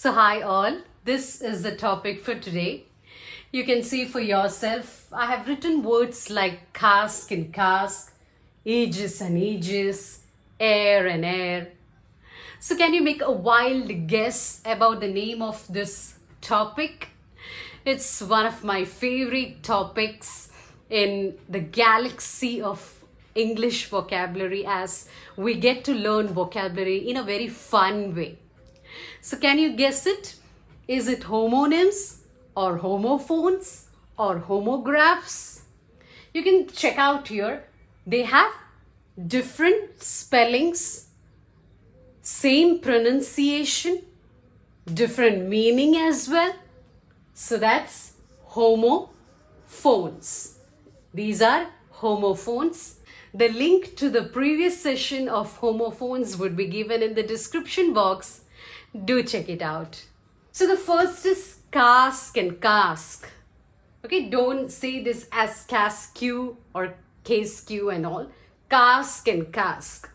So hi all, this is the topic for today. You can see for yourself, I have written words like cask and cask, aegis and aegis, air and air. So can you make a wild guess about the name of this topic? It's one of my favorite topics in the galaxy of English vocabulary as we get to learn vocabulary in a very fun way. So can you guess it? Is it homonyms or homophones or homographs? You can check out here. They have different spellings, same pronunciation, different meaning as well. So that's homophones. These are homophones. The link to the previous session of homophones would be given in the description box. Do check it out. So the first is cask and cask. Okay, don't say this as casque or casque and all. Cask and cask.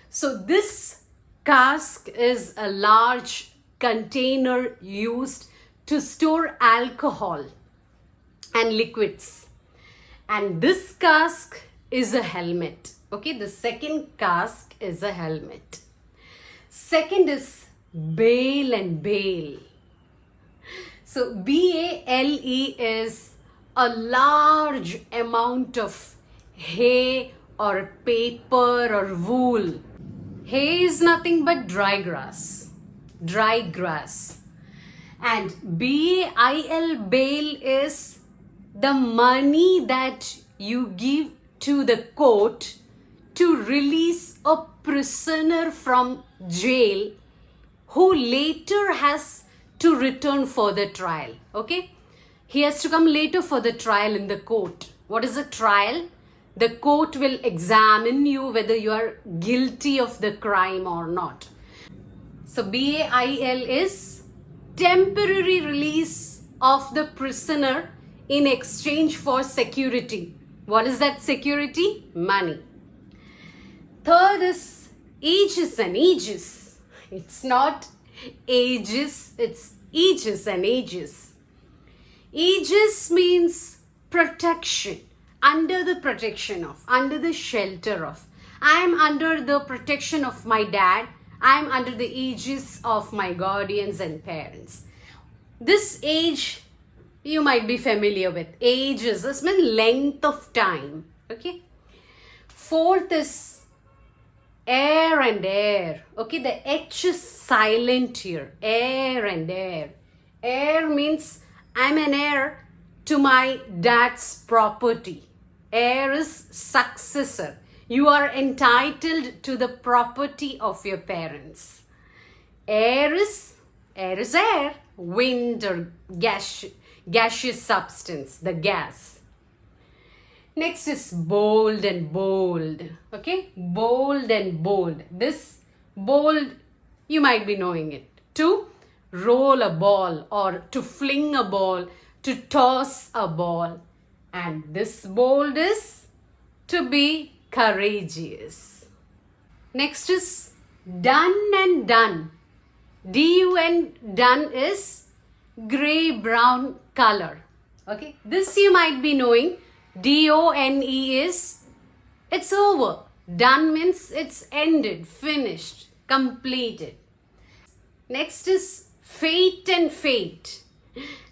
So this cask is a large container used to store alcohol and liquids. And this cask is a helmet. Okay, the second cask is a helmet. Second is bale and bale. So BALE is a large amount of hay or paper or wool. Hay is nothing but dry grass. Dry grass. And BAIL bail is the money that you give to the court to release a prisoner from jail who later has to return for the trial. Okay? He has to come later for the trial in the court. What is a trial? The court will examine you whether you are guilty of the crime or not. So BAIL is temporary release of the prisoner in exchange for security. What is that security? Money. Third is aegis and aegis. It's not aegis, it's aegis and aegis. Aegis means protection, under the protection of, under the shelter of. I am under the protection of my dad. I am under the aegis of my guardians and parents. This age you might be familiar with. Ages, this means length of time. Okay. Fourth is air and air. Okay, the H is silent here. Air and air. Heir means I'm an heir to my dad's property. Heir is successor. You are entitled to the property of your parents. Air is air. Wind or gaseous substance, the gas. Next is bold and bold. Okay, bold and bold. This bold, you might be knowing it. To roll a ball or to fling a ball, to toss a ball. And this bold is to be courageous. Next is dun and dun. DUN, dun is gray brown color. Okay, this you might be knowing. DONE is it's over. Done means it's ended, finished, completed. Next is fate and fate.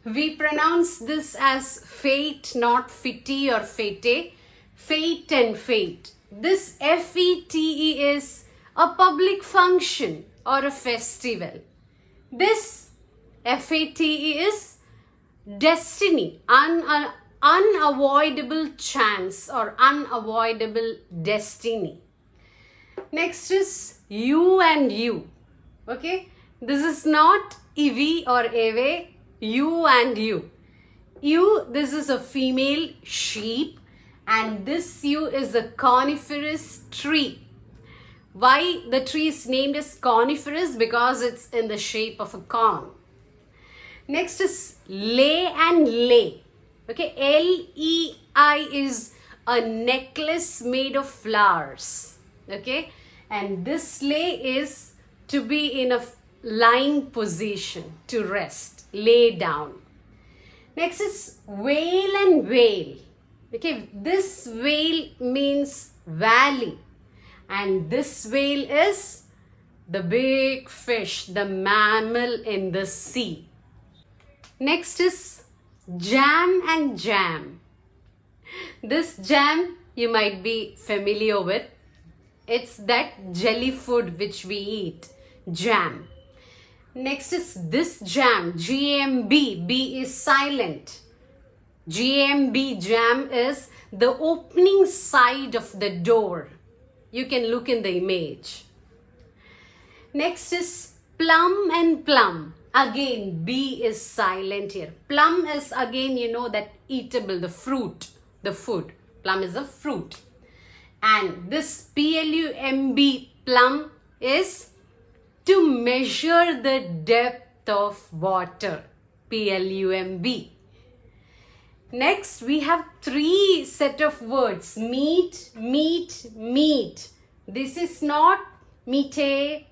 We pronounce this as fate, not fitty or fete. Fate and fate. This FETE is a public function or a festival. This FATE is destiny, unavoidable chance or unavoidable destiny. Next is you and you. Okay, this is not Ivi or Eve, you and you. You, this is a female sheep, and this you is a coniferous tree. Why the tree is named as coniferous? Because it's in the shape of a cone. Next is lei and lay. Okay, LEI is a necklace made of flowers. Okay, and this lei is to be in a lying position, to rest, lay down. Next is whale and whale. Okay, this whale means valley, and this whale is the big fish, the mammal in the sea. Next is jam and jam. This jam you might be familiar with. It's that jelly food which we eat, jam. Next is this jam, G-A-M-B. B is silent. G-A-M-B, jam is the opening side of the door. You can look in the image. Next is plum and plum. Again, B is silent here. Plum is again, you know, that eatable, the fruit, the food. Plum is a fruit. And this P-L-U-M-B, plum, is to measure the depth of water. P-L-U-M-B. Next, we have three set of words. Meet, meet, meet. This is not meet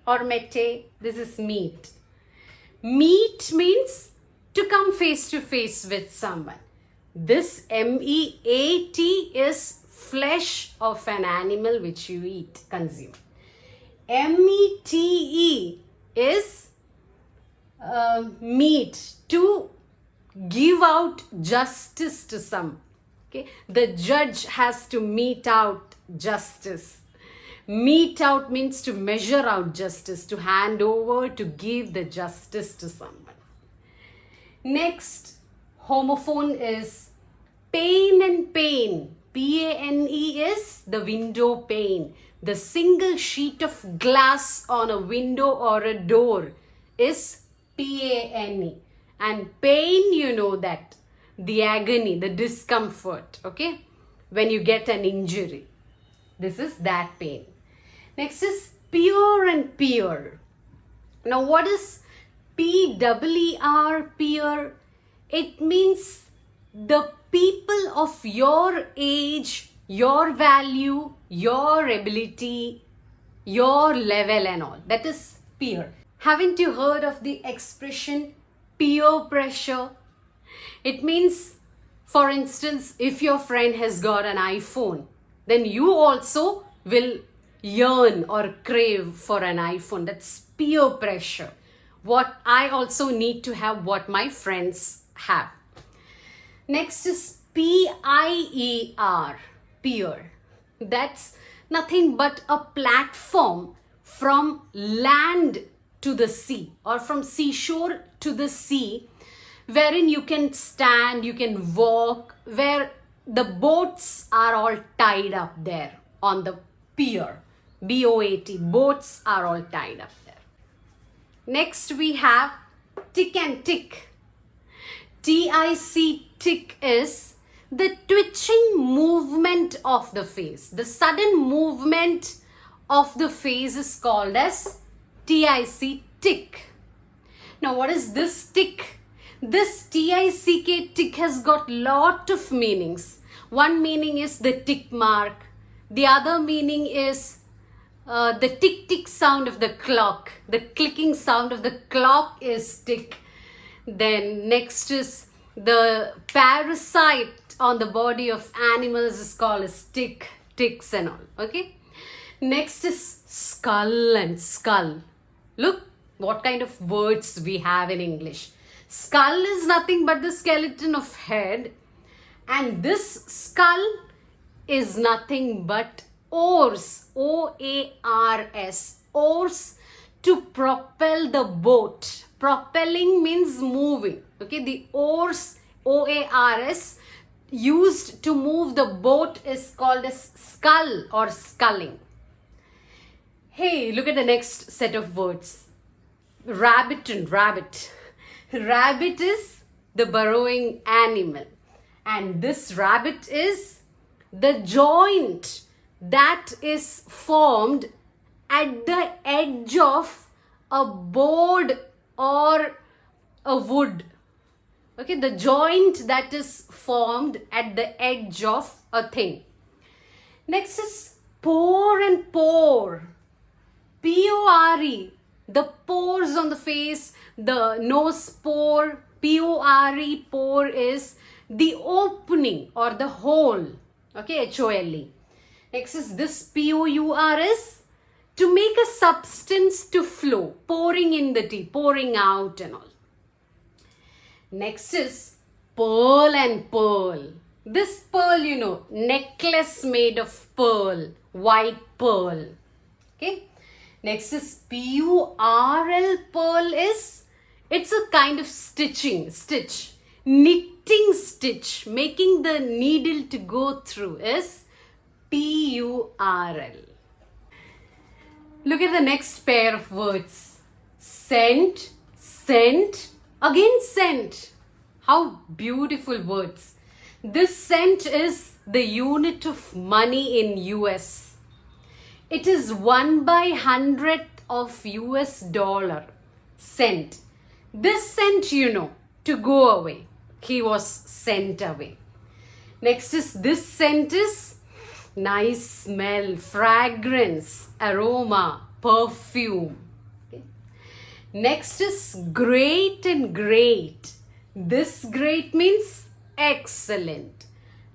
or mete. This is meet. Meet means to come face to face with someone. This M-E-A-T is flesh of an animal which you eat, consume. M-E-T-E is meet, to give out justice to some. Okay, the judge has to mete out justice. Mete out means to measure out justice, to hand over, to give the justice to someone. Next, homophone is pane and pane. P-A-N-E is the window pane. The single sheet of glass on a window or a door is P-A-N-E. And pain, you know that, the agony, the discomfort, okay, when you get an injury. This is that pain. Next is pure and peer. Now, what is P-E-E-R, peer? It means the people of your age, your value, your ability, your level and all. That is peer. Haven't you heard of the expression peer pressure? It means, for instance, if your friend has got an iPhone, then you also will yearn or crave for an iPhone. That's peer pressure. What I also need to have what my friends have. Next is P-I-E-R, peer. That's nothing but a platform from land to the sea, or from seashore to the sea, wherein you can stand, you can walk, where the boats are all tied up there on the pier. B-O-A-T, boats are all tied up there. Next we have tick and tick. T-I-C, tick is the twitching movement of the face. The sudden movement of the face is called as T-I-C, tick. Now, what is this tick? This T-I-C-K, tick, has got lot of meanings. One meaning is the tick mark. The other meaning is the tick-tick sound of the clock. The clicking sound of the clock is tick. Then next is the parasite on the body of animals is called as tick, ticks and all. Okay. Next is skull and skull. Look what kind of words we have in English. Skull is nothing but the skeleton of head, and this skull is nothing but oars, O-A-R-S, oars to propel the boat. Propelling means moving. Okay, the oars, O-A-R-S, used to move the boat is called as scull or sculling. Hey, look at the next set of words. Rabbit and rabbit. Rabbit is the burrowing animal, and this rabbit is the joint that is formed at the edge of a board or a wood. Okay, the joint that is formed at the edge of a thing. Next is pour and pour. P-O-R-E. The pores on the face, the nose pore, P-O-R-E, pore is the opening or the hole. Okay, H-O-L-E. Next is this P-O-U-R is to make a substance to flow, pouring in the tea, pouring out and all. Next is pearl and pearl. This pearl, necklace made of pearl, white pearl. Okay. Next is P-U-R-L, pearl is, it's a kind of stitch, knitting stitch, making the needle to go through is P-U-R-L. Look at the next pair of words. Scent, again scent. How beautiful words. This cent is the unit of money in US. It is 1/100th of US dollar. Cent. This cent, to go away. He was sent away. Next is this scent is nice smell, fragrance, aroma, perfume. Okay. Next is great and great. This great means excellent.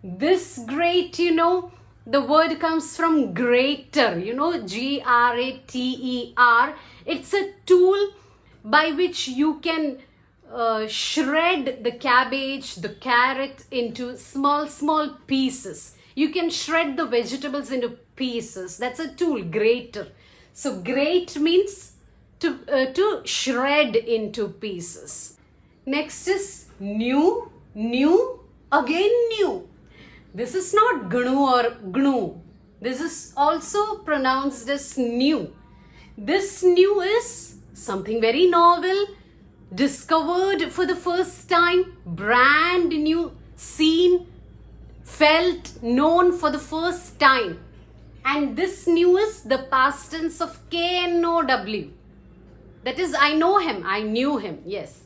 This great, the word comes from grater, G-R-A-T-E-R. It's a tool by which you can shred the cabbage, the carrot into small pieces. You can shred the vegetables into pieces. That's a tool, grater. So grate means to shred into pieces. Next is new, again new. This is not gnu or gnu. This is also pronounced as new. This new is something very novel, discovered for the first time, brand new, seen, felt, known for the first time. And this new is the past tense of K-N-O-W. That is, I know him, I knew him, yes.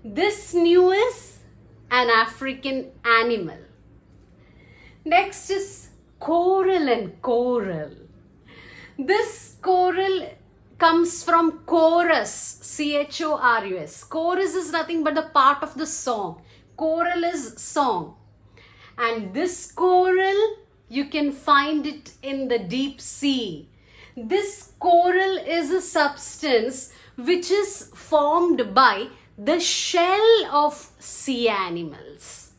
This new is an African animal. Next is coral and choral. This choral comes from chorus, C-H-O-R-U-S. Chorus is nothing but the part of the song. Choral is song. And this coral, you can find it in the deep sea. This coral is a substance which is formed by the shell of sea animals.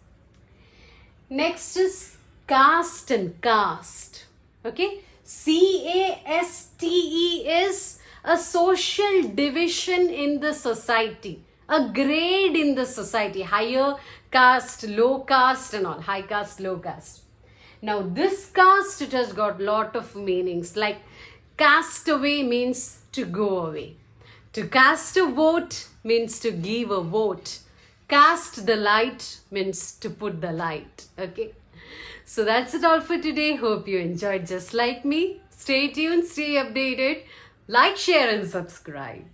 Next is caste and caste. Okay, C-A-S-T-E is a social division in the society, a grade in the society, higher caste, low caste and all, high caste, low caste. Now this caste, it has got lot of meanings, like cast away means to go away. To cast a vote means to give a vote. Cast the light means to put the light. Okay. So that's it all for today. Hope you enjoyed just like me. Stay tuned, stay updated. Like, share and subscribe.